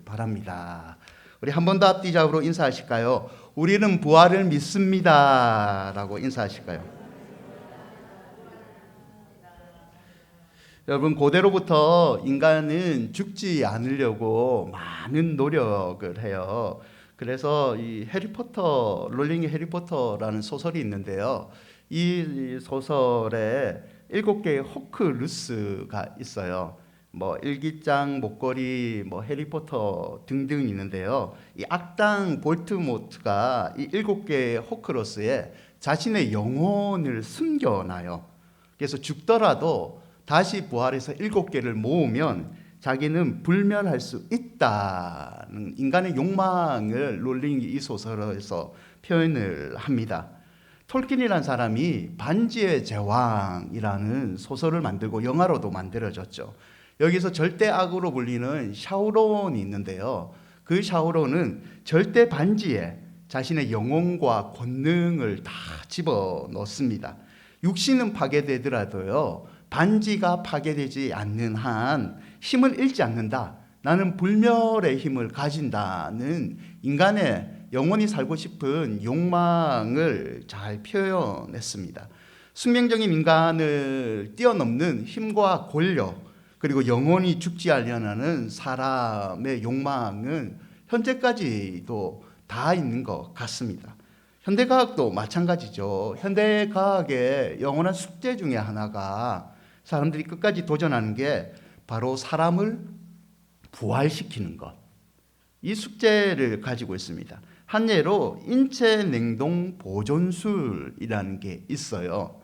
바랍니다. 우리 한 번 더 앞뒤적으로 인사하실까요? 우리는 부활을 믿습니다 라고 인사하실까요? 여러분, 고대로부터 인간은 죽지 않으려고 많은 노력을 해요. 그래서 이 해리포터, 롤링의 해리포터라는 소설이 있는데요, 이 소설에 7개의 호크루스가 있어요. 뭐 일기장, 목걸이, 뭐 해리포터 등등 있는데요, 이 악당 볼트모트가 이 7개의 호크루스에 자신의 영혼을 숨겨놔요. 그래서 죽더라도 다시 부활해서 7개를 모으면 자기는 불멸할 수 있다는 인간의 욕망을 롤링이 이 소설에서 표현을 합니다. 톨킨이라는 사람이 반지의 제왕이라는 소설을 만들고 영화로도 만들어졌죠. 여기서 절대 악으로 불리는 샤오론이 있는데요, 그 샤오론은 절대 반지에 자신의 영혼과 권능을 다 집어넣습니다. 육신은 파괴되더라도요, 반지가 파괴되지 않는 한 힘을 잃지 않는다, 나는 불멸의 힘을 가진다는 인간의 영원히 살고 싶은 욕망을 잘 표현했습니다. 숙명적인 인간을 뛰어넘는 힘과 권력, 그리고 영원히 죽지 않으려는 사람의 욕망은 현재까지도 다 있는 것 같습니다. 현대과학도 마찬가지죠. 현대과학의 영원한 숙제 중에 하나가 사람들이 끝까지 도전하는 게 바로 사람을 부활시키는 것, 이 숙제를 가지고 있습니다. 한 예로 인체 냉동 보존술이라는 게 있어요.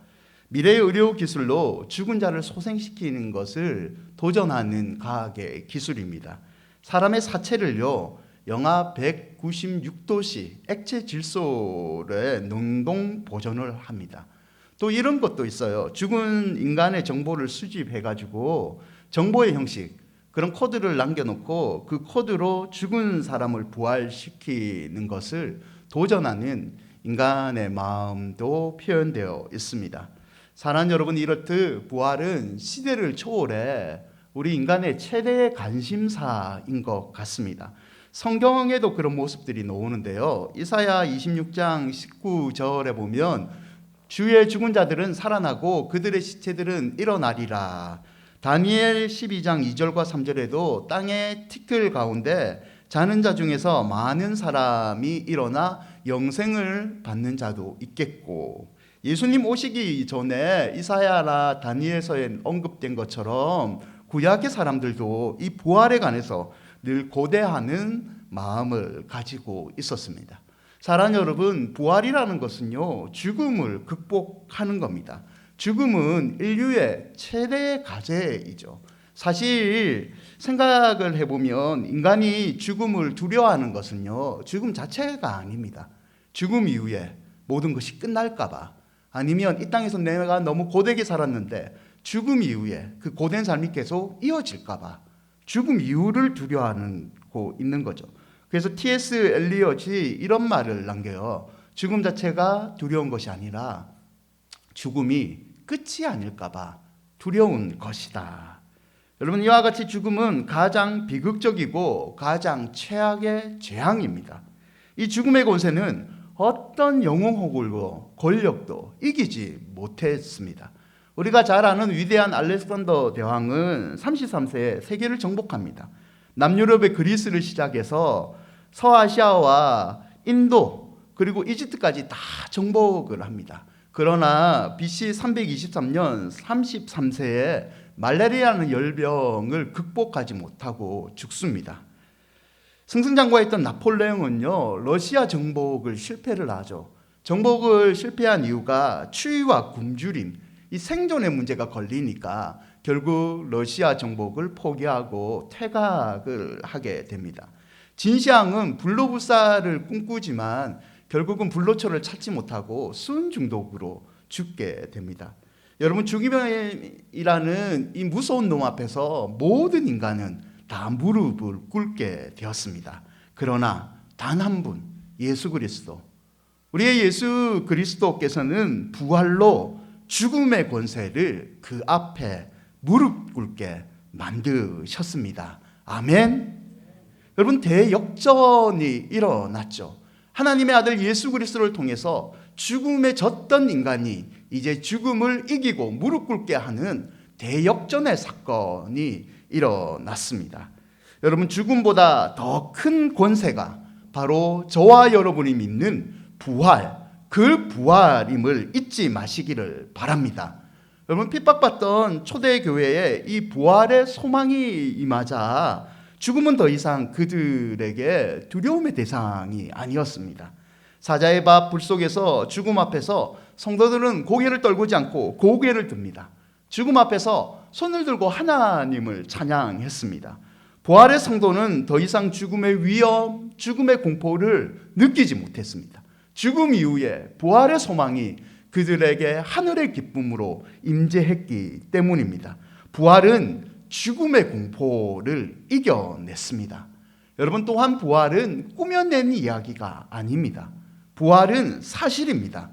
미래의 의료 기술로 죽은 자를 소생시키는 것을 도전하는 과학의 기술입니다. 사람의 사체를요, 영하 196도씨 액체 질소에 냉동 보존을 합니다. 또 이런 것도 있어요. 죽은 인간의 정보를 수집해가지고 정보의 형식, 그런 코드를 남겨놓고 그 코드로 죽은 사람을 부활시키는 것을 도전하는 인간의 마음도 표현되어 있습니다. 사랑하는 여러분, 이렇듯 부활은 시대를 초월해 우리 인간의 최대의 관심사인 것 같습니다. 성경에도 그런 모습들이 나오는데요, 이사야 26장 19절에 보면 주의 죽은 자들은 살아나고 그들의 시체들은 일어나리라. 다니엘 12장 2절과 3절에도 땅의 티끌 가운데 자는 자 중에서 많은 사람이 일어나 영생을 받는 자도 있겠고, 예수님 오시기 전에 이사야나 다니엘서에 언급된 것처럼 구약의 사람들도 이 부활에 관해서 늘 고대하는 마음을 가지고 있었습니다. 사랑하는 여러분, 부활이라는 것은요, 죽음을 극복하는 겁니다. 죽음은 인류의 최대의 과제이죠. 사실 생각을 해보면 인간이 죽음을 두려워하는 것은요, 죽음 자체가 아닙니다. 죽음 이후에 모든 것이 끝날까 봐, 아니면 이 땅에서 내가 너무 고되게 살았는데 죽음 이후에 그 고된 삶이 계속 이어질까 봐 죽음 이후를 두려워하고 있는 거죠. 그래서 T.S. 엘리엇이 이런 말을 남겨요. 죽음 자체가 두려운 것이 아니라 죽음이 끝이 아닐까 봐 두려운 것이다. 여러분, 이와 같이 죽음은 가장 비극적이고 가장 최악의 재앙입니다. 이 죽음의 권세는 어떤 영웅호굴도 권력도 이기지 못했습니다. 우리가 잘 아는 위대한 알렉산더 대왕은 33세에 세계를 정복합니다. 남유럽의 그리스를 시작해서 서아시아와 인도 그리고 이집트까지 다 정복을 합니다. 그러나 BC 323년 33세에 말라리아라는 열병을 극복하지 못하고 죽습니다. 승승장구했던 나폴레옹은요, 러시아 정복을 실패를 하죠. 정복을 실패한 이유가 추위와 굶주림, 이 생존의 문제가 걸리니까 결국 러시아 정복을 포기하고 퇴각을 하게 됩니다. 진시황은 불로불사를 꿈꾸지만 결국은 불로초를 찾지 못하고 수은 중독으로 죽게 됩니다. 여러분, 죽음이라는 이 무서운 놈 앞에서 모든 인간은 다 무릎을 꿇게 되었습니다. 그러나 단 한 분, 예수 그리스도, 우리의 예수 그리스도께서는 부활로 죽음의 권세를 그 앞에 무릎 꿇게 만드셨습니다. 아멘. 여러분, 대역전이 일어났죠. 하나님의 아들 예수 그리스도를 통해서 죽음에 졌던 인간이 이제 죽음을 이기고 무릎 꿇게 하는 대역전의 사건이 일어났습니다. 여러분, 죽음보다 더 큰 권세가 바로 저와 여러분이 믿는 부활, 그 부활임을 잊지 마시기를 바랍니다. 여러분, 핍박받던 초대교회에 이 부활의 소망이 임하자 죽음은 더 이상 그들에게 두려움의 대상이 아니었습니다. 사자의 밥 불 속에서 죽음 앞에서 성도들은 고개를 떨구지 않고 고개를 듭니다. 죽음 앞에서 손을 들고 하나님을 찬양했습니다. 부활의 성도는 더 이상 죽음의 위험, 죽음의 공포를 느끼지 못했습니다. 죽음 이후에 부활의 소망이 그들에게 하늘의 기쁨으로 임재했기 때문입니다. 부활은 죽음의 공포를 이겨냈습니다. 여러분, 또한 부활은 꾸며낸 이야기가 아닙니다. 부활은 사실입니다.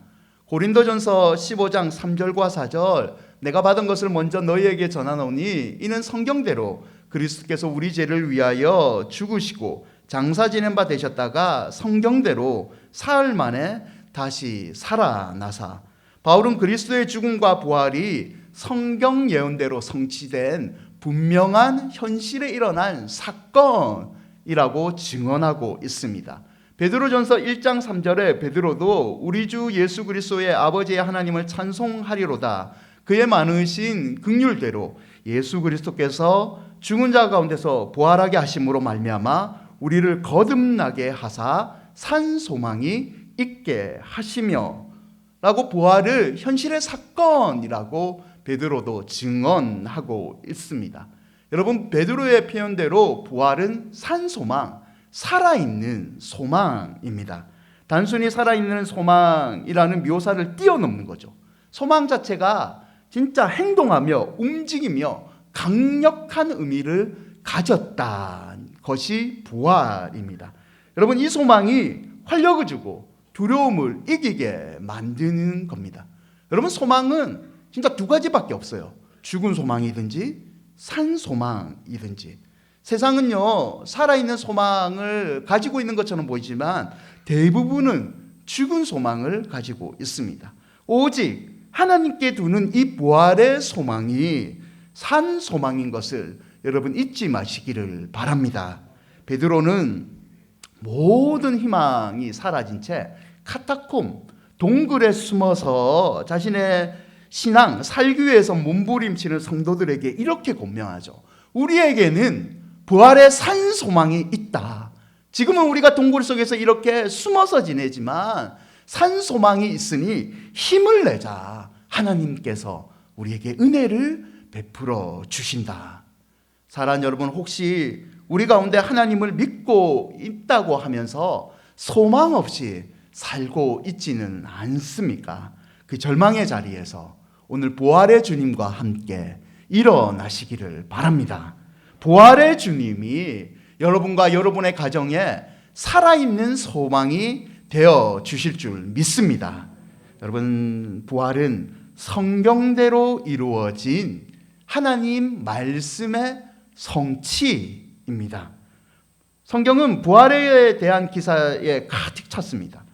고린도전서 15장 3절과 4절, 내가 받은 것을 먼저 너희에게 전하노니 이는 성경대로 그리스도께서 우리 죄를 위하여 죽으시고 장사 지낸 바 되셨다가 성경대로 사흘 만에 다시 살아나사. 바울은 그리스도의 죽음과 부활이 성경 예언대로 성취된 분명한 현실에 일어난 사건이라고 증언하고 있습니다. 베드로전서 1장 3절에 베드로도 우리 주 예수 그리스도의 아버지의 하나님을 찬송하리로다. 그의 많으신 긍휼대로 예수 그리스도께서 죽은 자 가운데서 부활하게 하심으로 말미암아 우리를 거듭나게 하사 산 소망이 있게 하시며 라고 부활을 현실의 사건이라고 베드로도 증언하고 있습니다. 여러분, 베드로의 표현대로 부활은 산 소망, 살아있는 소망입니다. 단순히 살아있는 소망이라는 묘사를 뛰어넘는 거죠. 소망 자체가 진짜 행동하며 움직이며 강력한 의미를 가졌다는 것이 부활입니다. 여러분, 이 소망이 활력을 주고 두려움을 이기게 만드는 겁니다. 여러분, 소망은 진짜 두 가지밖에 없어요. 죽은 소망이든지 산 소망이든지. 세상은요, 살아있는 소망을 가지고 있는 것처럼 보이지만 대부분은 죽은 소망을 가지고 있습니다. 오직 하나님께 두는 이 부활의 소망이 산 소망인 것을 여러분 잊지 마시기를 바랍니다. 베드로는 모든 희망이 사라진 채 카타콤, 동굴에 숨어서 자신의 신앙, 살기 위해서 몸부림치는 성도들에게 이렇게 권면하죠. 우리에게는 부활의 산 소망이 있다. 지금은 우리가 동굴 속에서 이렇게 숨어서 지내지만 산 소망이 있으니 힘을 내자. 하나님께서 우리에게 은혜를 베풀어 주신다. 사랑하는 여러분, 혹시 우리 가운데 하나님을 믿고 있다고 하면서 소망 없이 살고 있지는 않습니까? 그 절망의 자리에서 오늘 부활의 주님과 함께 일어나시기를 바랍니다. 부활의 주님이 여러분과 여러분의 가정에 살아있는 소망이 되어 주실 줄 믿습니다. 여러분, 부활은 성경대로 이루어진 하나님 말씀의 성취입니다. 성경은 부활에 대한 기사에 가득 찼습니다.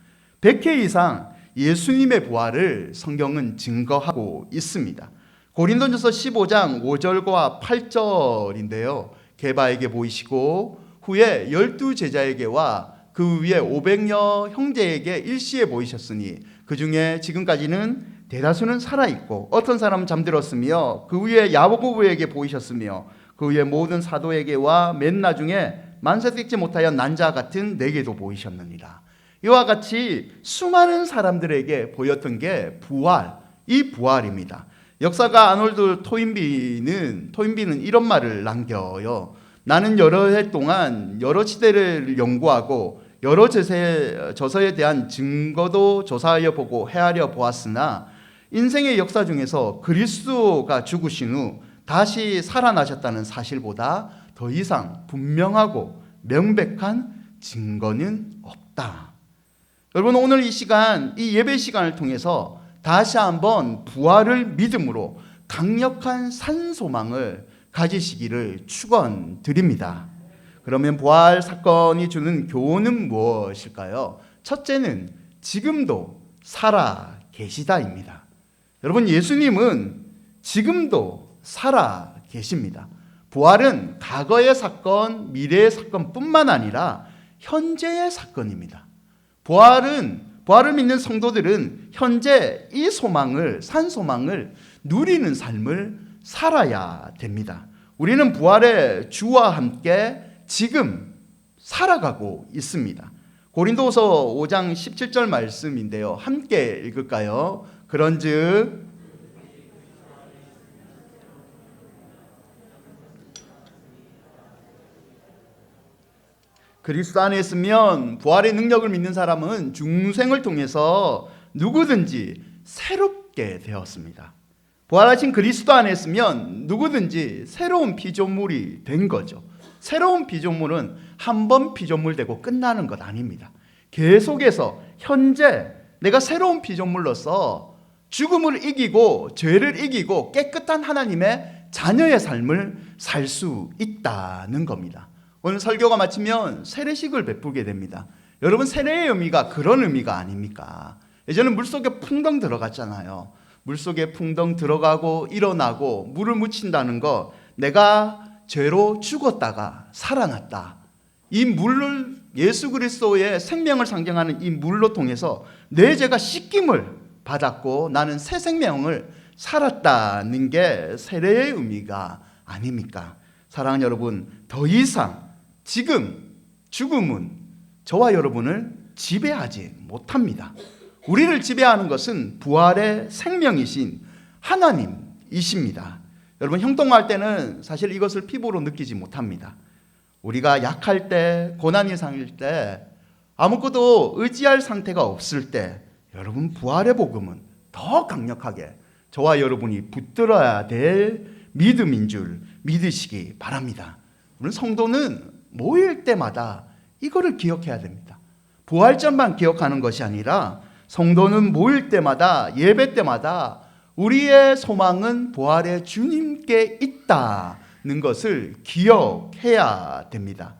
100회 이상 예수님의 부활을 성경은 증거하고 있습니다. 고린도전서 15장 5절과 8절인데요. 게바에게 보이시고 후에 12제자에게와 그 위에 500여 형제에게 일시에 보이셨으니 그 중에 지금까지는 대다수는 살아있고 어떤 사람은 잠들었으며 그 위에 야고보에게 보이셨으며 그 위에 모든 사도에게와 맨 나중에 만세 찍지 못하여 난 자 같은 내게도 보이셨느니라. 이와 같이 수많은 사람들에게 보였던 게 부활, 이 부활입니다. 역사가 아놀드 토인비는 이런 말을 남겨요. 나는 여러 해 동안 여러 시대를 연구하고 여러 저서에 대한 증거도 조사하여 보고 헤아려 보았으나 인생의 역사 중에서 그리스도가 죽으신 후 다시 살아나셨다는 사실보다 더 이상 분명하고 명백한 증거는 없다. 여러분, 오늘 이 시간, 이 예배 시간을 통해서 다시 한번 부활을 믿음으로 강력한 산소망을 가지시기를 축원드립니다. 그러면 부활 사건이 주는 교훈은 무엇일까요? 첫째는 지금도 살아 계시다입니다. 여러분, 예수님은 지금도 살아 계십니다. 부활은 과거의 사건, 미래의 사건뿐만 아니라 현재의 사건입니다. 부활을 믿는 성도들은 현재 이 소망을, 산 소망을 누리는 삶을 살아야 됩니다. 우리는 부활의 주와 함께 지금 살아가고 있습니다. 고린도서 5장 17절 말씀인데요. 함께 읽을까요? 그런즉 그리스도 안에 있으면 부활의 능력을 믿는 사람은 중생을 통해서 누구든지 새롭게 되었습니다. 부활하신 그리스도 안에 있으면 누구든지 새로운 피조물이 된 거죠. 새로운 피조물은 한 번 피조물 되고 끝나는 것 아닙니다. 계속해서 현재 내가 새로운 피조물로서 죽음을 이기고 죄를 이기고 깨끗한 하나님의 자녀의 삶을 살 수 있다는 겁니다. 오늘 설교가 마치면 세례식을 베풀게 됩니다. 여러분, 세례의 의미가 그런 의미가 아닙니까? 예전에 물속에 풍덩 들어갔잖아요. 물속에 풍덩 들어가고 일어나고 물을 묻힌다는 거, 내가 죄로 죽었다가 살아났다. 이 물을, 예수 그리스도의 생명을 상징하는 이 물로 통해서 내 죄가 씻김을 받았고 나는 새 생명을 살았다는 게 세례의 의미가 아닙니까? 사랑하는 여러분, 더 이상 지금 죽음은 저와 여러분을 지배하지 못합니다. 우리를 지배하는 것은 부활의 생명이신 하나님이십니다. 여러분, 형통할 때는 사실 이것을 피부로 느끼지 못합니다. 우리가 약할 때, 고난이 상일 때, 아무것도 의지할 상태가 없을 때, 여러분, 부활의 복음은 더 강력하게 저와 여러분이 붙들어야 될 믿음인 줄 믿으시기 바랍니다. 우리 성도는 모일 때마다 이거를 기억해야 됩니다. 부활절만 기억하는 것이 아니라 성도는 모일 때마다, 예배 때마다 우리의 소망은 부활의 주님께 있다는 것을 기억해야 됩니다.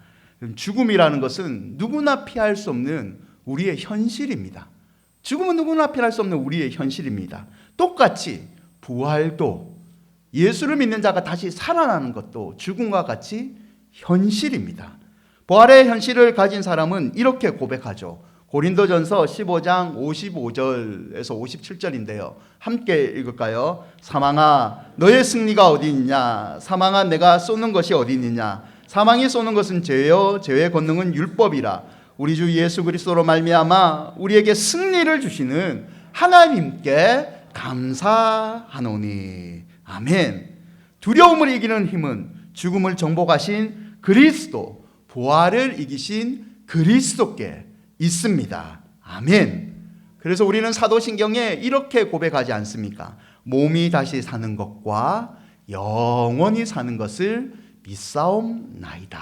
죽음이라는 것은 누구나 피할 수 없는 우리의 현실입니다. 죽음은 누구나 피할 수 없는 우리의 현실입니다. 똑같이 부활도, 예수를 믿는 자가 다시 살아나는 것도 죽음과 같이 현실입니다. 부활의 현실을 가진 사람은 이렇게 고백하죠. 고린도전서 15장 55절에서 57절인데요. 함께 읽을까요? 사망아, 너의 승리가 어디 있냐? 사망아, 내가 쏘는 것이 어디 있느냐? 사망이 쏘는 것은 죄요, 죄의 권능은 율법이라. 우리 주 예수 그리스도로 말미암아 우리에게 승리를 주시는 하나님께 감사하노니. 아멘. 두려움을 이기는 힘은 죽음을 정복하신 그리스도, 부활을 이기신 그리스도께 있습니다. 아멘. 그래서 우리는 사도신경에 이렇게 고백하지 않습니까? 몸이 다시 사는 것과 영원히 사는 것을 믿사옵나이다.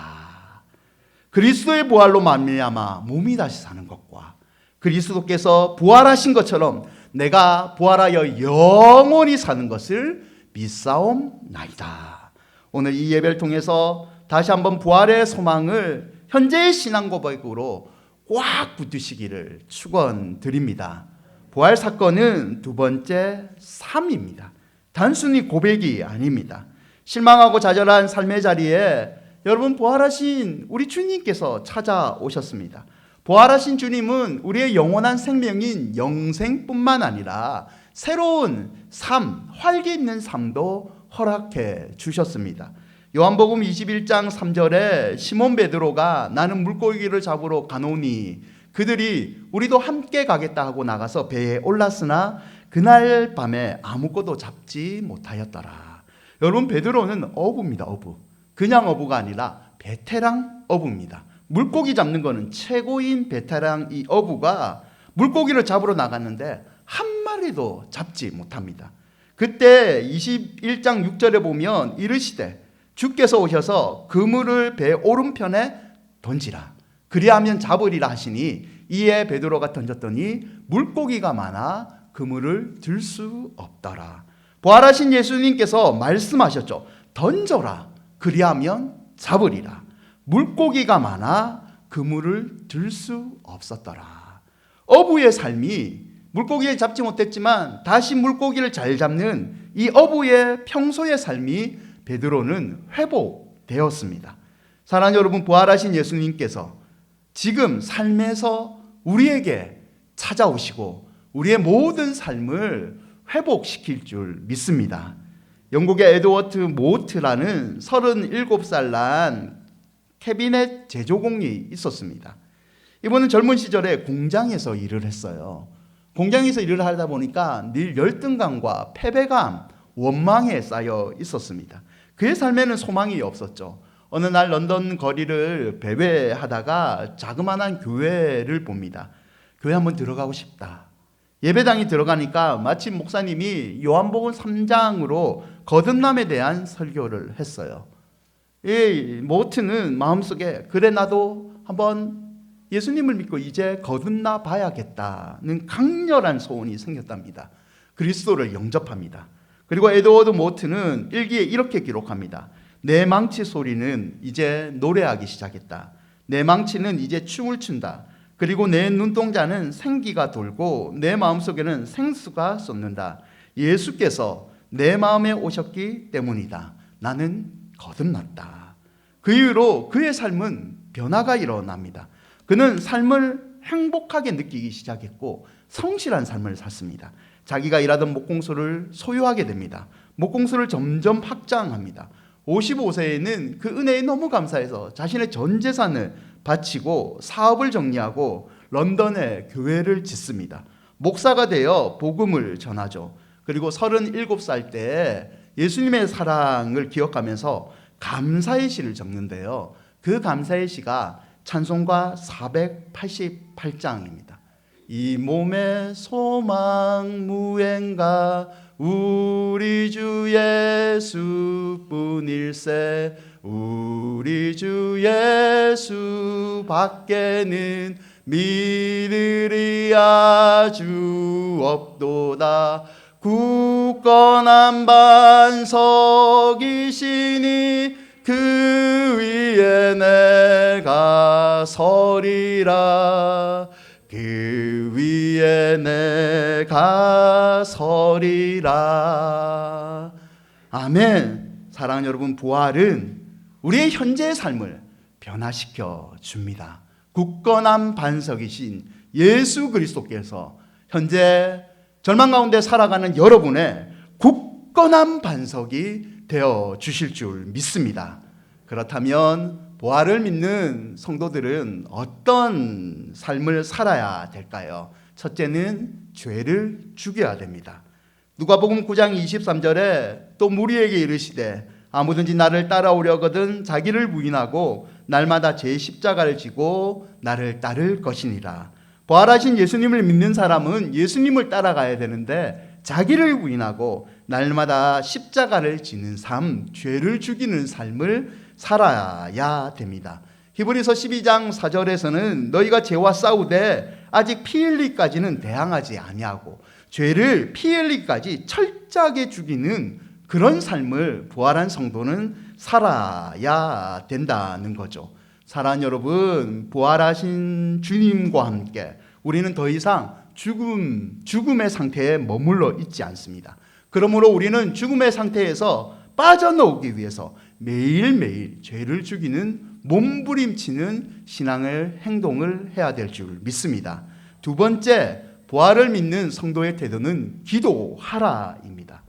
그리스도의 부활로 말미암아 몸이 다시 사는 것과 그리스도께서 부활하신 것처럼 내가 부활하여 영원히 사는 것을 믿사옵나이다. 오늘 이 예배를 통해서 다시 한번 부활의 소망을 현재의 신앙 고백으로 꽉 붙드시기를 축원드립니다. 부활 사건은 두 번째 삶입니다. 단순히 고백이 아닙니다. 실망하고 좌절한 삶의 자리에 여러분, 부활하신 우리 주님께서 찾아오셨습니다. 부활하신 주님은 우리의 영원한 생명인 영생뿐만 아니라 새로운 삶, 활기 있는 삶도 허락해 주셨습니다. 요한복음 21장 3절에 시몬 베드로가 나는 물고기를 잡으러 가노니 그들이 우리도 함께 가겠다 하고 나가서 배에 올랐으나 그날 밤에 아무것도 잡지 못하였더라. 여러분, 베드로는 어부입니다. 어부. 그냥 어부가 아니라 베테랑 어부입니다. 물고기 잡는 거는 최고인 베테랑 이 어부가 물고기를 잡으러 나갔는데 한 마리도 잡지 못합니다. 그때 21장 6절에 보면 이르시되 주께서 오셔서 그물을 배 오른편에 던지라. 그리하면 잡으리라 하시니 이에 베드로가 던졌더니 물고기가 많아 그물을 들 수 없더라. 부활하신 예수님께서 말씀하셨죠. 던져라. 그리하면 잡으리라. 물고기가 많아 그물을 들 수 없었더라. 어부의 삶이 물고기를 잡지 못했지만 다시 물고기를 잘 잡는 이 어부의 평소의 삶이 베드로는 회복되었습니다. 사랑하는 여러분, 부활하신 예수님께서 지금 삶에서 우리에게 찾아오시고 우리의 모든 삶을 회복시킬 줄 믿습니다. 영국의 에드워드 모트라는 37살 난 캐비넷 제조공이 있었습니다. 이분은 젊은 시절에 공장에서 일을 했어요. 공장에서 일을 하다 보니까 늘 열등감과 패배감, 원망에 쌓여 있었습니다. 그의 삶에는 소망이 없었죠. 어느 날 런던 거리를 배회하다가 자그마한 교회를 봅니다. 교회 한번 들어가고 싶다. 예배당에 들어가니까 마침 목사님이 요한복음 3장으로 거듭남에 대한 설교를 했어요. 이 모트는 마음속에 그래 나도 한번 예수님을 믿고 이제 거듭나 봐야겠다는 강렬한 소원이 생겼답니다. 그리스도를 영접합니다. 그리고 에드워드 모트는 일기에 이렇게 기록합니다. 내 망치 소리는 이제 노래하기 시작했다. 내 망치는 이제 춤을 춘다. 그리고 내 눈동자는 생기가 돌고 내 마음속에는 생수가 솟는다. 예수께서 내 마음에 오셨기 때문이다. 나는 거듭났다. 그 이후로 그의 삶은 변화가 일어납니다. 그는 삶을 행복하게 느끼기 시작했고 성실한 삶을 샀습니다. 자기가 일하던 목공소를 소유하게 됩니다. 목공소를 점점 확장합니다. 55세에는 그 은혜에 너무 감사해서 자신의 전 재산을 바치고 사업을 정리하고 런던에 교회를 짓습니다. 목사가 되어 복음을 전하죠. 그리고 37살 때 예수님의 사랑을 기억하면서 감사의 시를 적는데요. 그 감사의 시가 찬송가 488장입니다. 이 몸의 소망 무엔가 우리 주 예수뿐일세 우리 주 예수 밖에는 믿으리 아주 없도다. 굳건한 반석이시니 그 위에 내가 서리라. 그 위에 내가 서리라. 아멘. 사랑하는 여러분, 부활은 우리의 현재의 삶을 변화시켜 줍니다. 굳건한 반석이신 예수 그리스도께서 현재 절망 가운데 살아가는 여러분의 굳건한 반석이 되어 주실 줄 믿습니다. 그렇다면 부활을 믿는 성도들은 어떤 삶을 살아야 될까요? 첫째는 죄를 죽여야 됩니다. 누가복음 9장 23절에 또 무리에게 이르시되 아무든지 나를 따라오려거든 자기를 부인하고 날마다 제 십자가를 지고 나를 따를 것이니라. 부활하신 예수님을 믿는 사람은 예수님을 따라가야 되는데 자기를 부인하고 날마다 십자가를 지는 삶, 죄를 죽이는 삶을 살아야 됩니다. 히브리서 12장 4절에서는 너희가 죄와 싸우되 아직 피 흘리기까지는 대항하지 아니하고 죄를 피 흘리기까지 철저하게 죽이는 그런 삶을 부활한 성도는 살아야 된다는 거죠. 사랑하는 여러분, 부활하신 주님과 함께 우리는 더 이상 죽음의 상태에 머물러 있지 않습니다. 그러므로 우리는 죽음의 상태에서 빠져나오기 위해서 매일매일 죄를 죽이는 몸부림치는 신앙을 행동을 해야 될 줄 믿습니다. 두 번째, 부활을 믿는 성도의 태도는 기도하라입니다.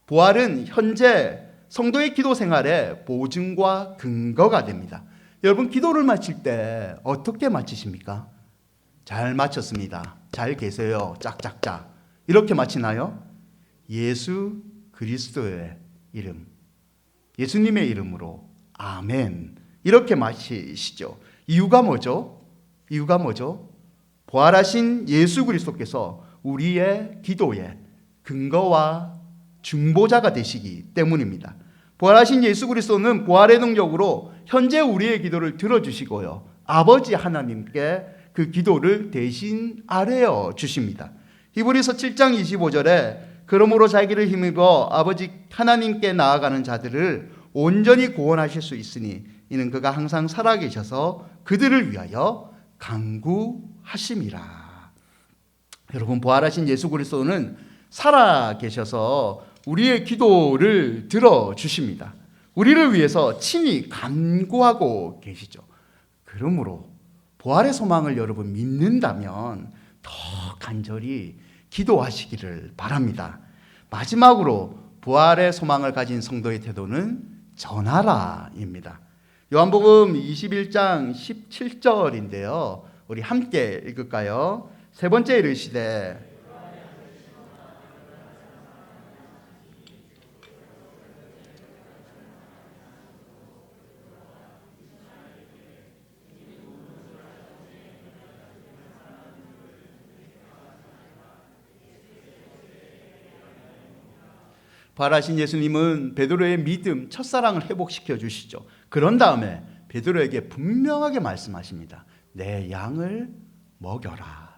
부활은 현재 성도의 기도 생활의 보증과 근거가 됩니다. 여러분, 기도를 마칠 때 어떻게 마치십니까? 잘 마쳤습니다. 잘 계세요. 짝짝짝. 이렇게 마치나요? 예수 그리스도의 이름, 예수님의 이름으로 아멘. 이렇게 마치시죠. 이유가 뭐죠? 부활하신 예수 그리스도께서 우리의 기도의 근거와 중보자가 되시기 때문입니다. 부활하신 예수 그리스도는 부활의 능력으로 현재 우리의 기도를 들어주시고요, 아버지 하나님께 그 기도를 대신 아뢰어 주십니다. 히브리서 7장 25절에 그러므로 자기를 힘입어 아버지 하나님께 나아가는 자들을 온전히 구원하실 수 있으니 이는 그가 항상 살아계셔서 그들을 위하여 간구하심이라. 여러분, 부활하신 예수 그리스도는 살아계셔서 우리의 기도를 들어주십니다. 우리를 위해서 친히 간구하고 계시죠. 그러므로 부활의 소망을 여러분 믿는다면 더 간절히 기도하시기를 바랍니다. 마지막으로 부활의 소망을 가진 성도의 태도는 전하라입니다. 요한복음 21장 17절인데요. 우리 함께 읽을까요? 세 번째 이르시되 부활하신 예수님은 베드로의 믿음, 첫사랑을 회복시켜 주시죠. 그런 다음에 베드로에게 분명하게 말씀하십니다. 내 양을 먹여라.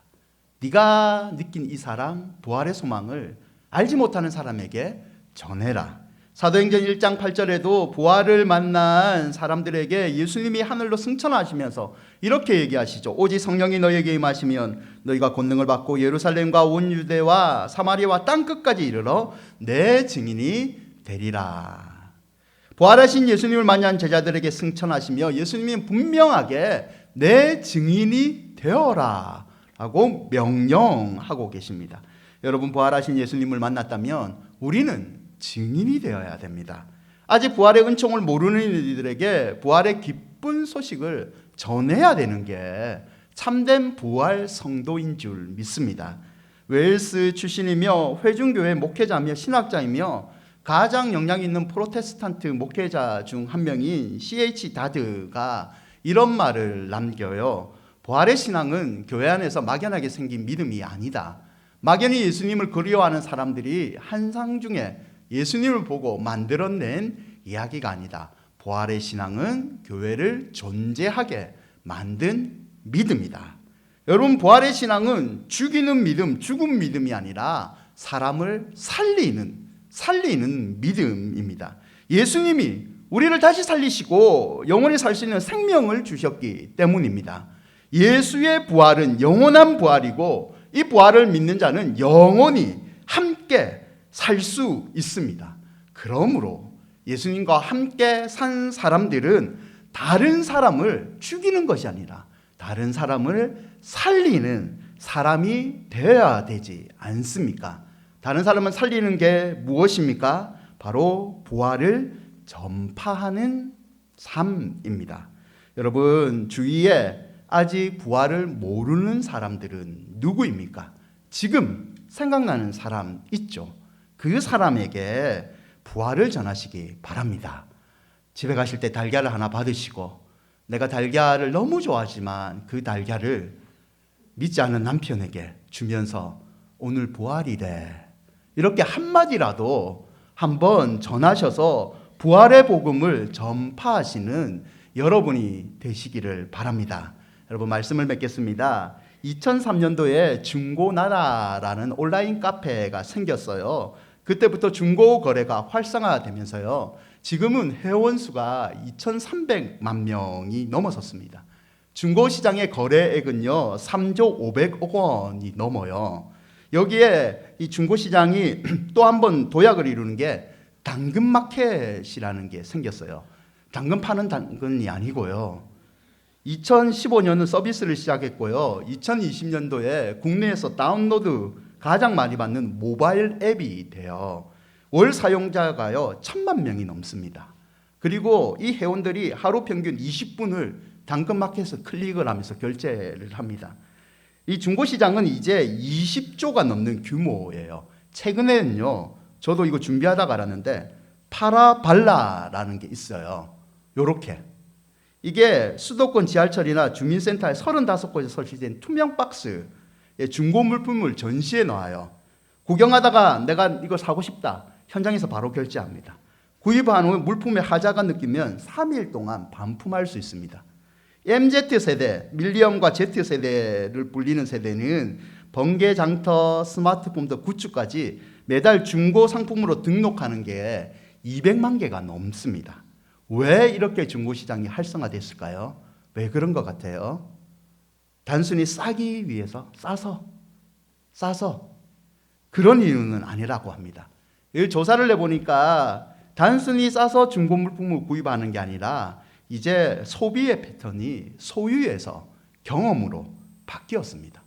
네가 느낀 이 사랑, 부활의 소망을 알지 못하는 사람에게 전해라. 사도행전 1장 8절에도 부활을 만난 사람들에게 예수님이 하늘로 승천하시면서 이렇게 얘기하시죠. 오직 성령이 너희에게 임하시면 너희가 권능을 받고 예루살렘과 온 유대와 사마리아와 땅끝까지 이르러 내 증인이 되리라. 부활하신 예수님을 만난 제자들에게 승천하시며 예수님이 분명하게 내 증인이 되어라 라고 명령하고 계십니다. 여러분, 부활하신 예수님을 만났다면 우리는 증인이 되어야 됩니다. 아직 부활의 은총을 모르는 이들에게 부활의 기쁜 소식을 전해야 되는 게 참된 부활 성도인 줄 믿습니다. 웨일스 출신이며 회중교회 목회자며 신학자이며 가장 영향 있는 프로테스탄트 목회자 중 한 명인 C.H. 다드가 이런 말을 남겨요. 부활의 신앙은 교회 안에서 막연하게 생긴 믿음이 아니다. 막연히 예수님을 그리워하는 사람들이 한상 중에 예수님을 보고 만들어낸 이야기가 아니다. 부활의 신앙은 교회를 존재하게 만든 믿음이다. 여러분, 부활의 신앙은 죽이는 믿음, 죽은 믿음이 아니라 사람을 살리는 믿음입니다. 예수님이 우리를 다시 살리시고 영원히 살 수 있는 생명을 주셨기 때문입니다. 예수의 부활은 영원한 부활이고 이 부활을 믿는 자는 영원히 함께 살 수 있습니다. 그러므로 예수님과 함께 산 사람들은 다른 사람을 죽이는 것이 아니라 다른 사람을 살리는 사람이 되어야 되지 않습니까? 다른 사람을 살리는 게 무엇입니까? 바로 부활을 전파하는 삶입니다. 여러분, 주위에 아직 부활을 모르는 사람들은 누구입니까? 지금 생각나는 사람 있죠? 그 사람에게 부활을 전하시기 바랍니다. 집에 가실 때 달걀을 하나 받으시고 내가 달걀을 너무 좋아하지만 그 달걀을 믿지 않는 남편에게 주면서 오늘 부활이래 이렇게 한마디라도 한번 전하셔서 부활의 복음을 전파하시는 여러분이 되시기를 바랍니다. 여러분, 말씀을 맺겠습니다. 2003년도에 중고나라라는 온라인 카페가 생겼어요. 그때부터 중고 거래가 활성화되면서요. 지금은 회원수가 2,300만 명이 넘어섰습니다. 중고시장의 거래액은요 3조 500억 원이 넘어요. 여기에 이 중고시장이 또 한 번 도약을 이루는 게 당근마켓이라는 게 생겼어요. 당근 파는 당근이 아니고요. 2015년은 서비스를 시작했고요. 2020년도에 국내에서 다운로드 가장 많이 받는 모바일 앱이 돼요. 월 사용자가요 1,000만 명이 넘습니다. 그리고 이 회원들이 하루 평균 20분을 당근마켓에서 클릭을 하면서 결제를 합니다. 이 중고시장은 이제 20조가 넘는 규모예요. 최근에는요, 저도 이거 준비하다가 알았는데 파라발라라는 게 있어요. 요렇게 이게 수도권 지하철이나 주민센터에 35곳에 설치된 투명 박스에 중고 물품을 전시해 놔요. 구경하다가 내가 이거 사고 싶다. 현장에서 바로 결제합니다. 구입한 후 물품의 하자가 느끼면 3일 동안 반품할 수 있습니다. MZ세대, 밀리엄과 Z세대를 불리는 세대는 번개 장터, 스마트폰부터 굿즈까지 매달 중고 상품으로 등록하는 게 200만 개가 넘습니다. 왜 이렇게 중고시장이 활성화됐을까요? 왜 그런 것 같아요? 단순히 싸기 위해서 싸서 그런 이유는 아니라고 합니다. 이 조사를 해보니까 단순히 싸서 중고 물품을 구입하는 게 아니라 이제 소비의 패턴이 소유에서 경험으로 바뀌었습니다.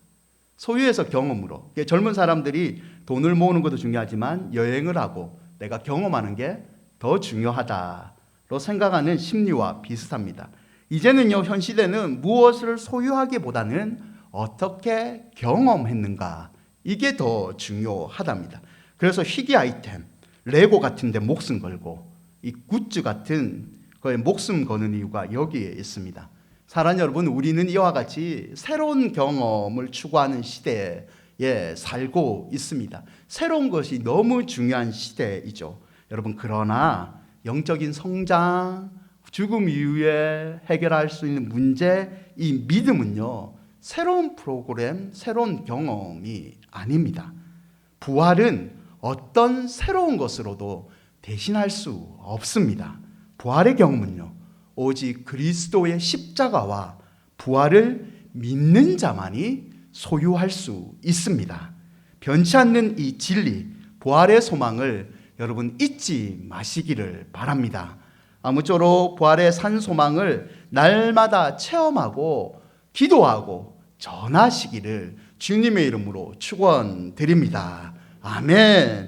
소유에서 경험으로. 젊은 사람들이 돈을 모으는 것도 중요하지만 여행을 하고 내가 경험하는 게 더 중요하다로 생각하는 심리와 비슷합니다. 이제는요, 현 시대는 무엇을 소유하기보다는 어떻게 경험했는가, 이게 더 중요하답니다. 그래서 희귀 아이템, 레고 같은 데 목숨 걸고 이 굿즈 같은 거에 목숨 거는 이유가 여기에 있습니다. 사랑하는 여러분, 우리는 이와 같이 새로운 경험을 추구하는 시대에 살고 있습니다. 새로운 것이 너무 중요한 시대이죠. 여러분, 그러나 영적인 성장, 죽음 이후에 해결할 수 있는 문제, 이 믿음은요, 새로운 프로그램, 새로운 경험이 아닙니다. 부활은 어떤 새로운 것으로도 대신할 수 없습니다. 부활의 경험은요, 오직 그리스도의 십자가와 부활을 믿는 자만이 소유할 수 있습니다. 변치 않는 이 진리, 부활의 소망을 여러분 잊지 마시기를 바랍니다. 아무쪼록 부활의 산 소망을 날마다 체험하고 기도하고 전하시기를 주님의 이름으로 축원드립니다. 아멘.